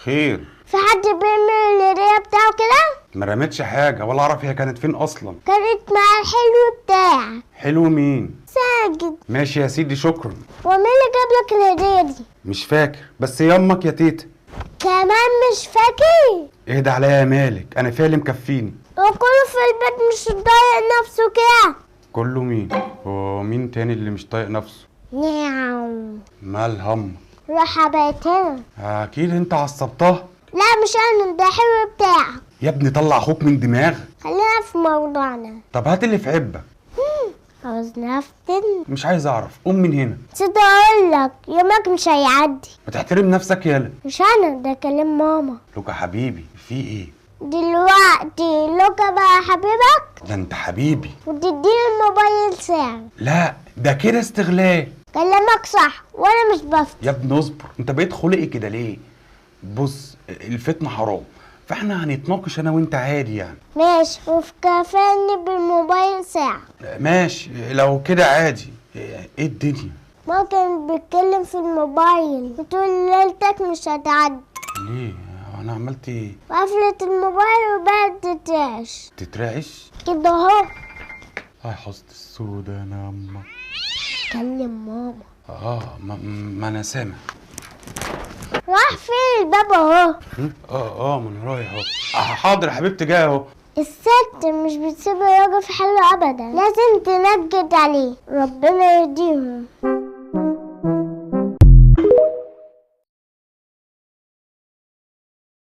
خير؟ في حد بيعمل الهدية بتاعه كده؟ ما رمتش حاجه ولا اعرف هي كانت فين اصلا. كانت مع الحلو بتاعك. حلو مين؟ ساجد. ماشي يا سيدي، شكرا. ومين اللي جاب لك الهدية دي؟ مش فاكر، بس هي امك يا تيتا. كمان مش فاكر؟ اهدى عليا يا مالك، انا فيها اللي مكفيني. وكله في البيت مش طايق نفسه كده. كله مين؟ هو مين تاني اللي مش طايق نفسه؟ نعم. مالها امك؟ راح بيتنا. اكيد انت عصبتها. لا مش انا، ده حلو بتاعك. يا ابني طلع اخوك من دماغك. خلينا في موضوعنا. طب هات اللي في عبك. عاوزنا افتن. مش عايز اعرف، قوم من هنا. نسيت اقول لك يومك مش هيعدي. ما تحترم نفسك يالا. مش انا، ده كلام ماما. لوكا حبيبي، في ايه؟ دلوقتي لوكا بقى حبيبك ده انت حبيبي. وتديني الموبايل ساعة. لا ده كده استغلال. كلامك صح وانا مش بفتن. يا ابني اصبر، انت بقيت خلقي كده ليه؟ بص الفتنة حرام، فاحنا هنتناقش انا وانت عادي يعني. ماشي، وفي كفاني بالموبايل ساعة. ماشي لو كده عادي. ايه الدنيا؟ ما كان بيتكلم في الموبايل بتقول ليلتك مش هتعدي. ليه؟ انا عملت ايه؟ وقفلت الموبايل وبقت تترعش تترعش؟ كده اهو. اه حظ السودا يا نعمة. كلم ماما. ما انا سامع. راح فين الباب اهو. ما انا رايح اهو. حاضر يا حبيبتي، جاي اهو. الست مش بتسيب الراجل في حاله ابدا، لازم تنجد عليه. ربنا يهديهم.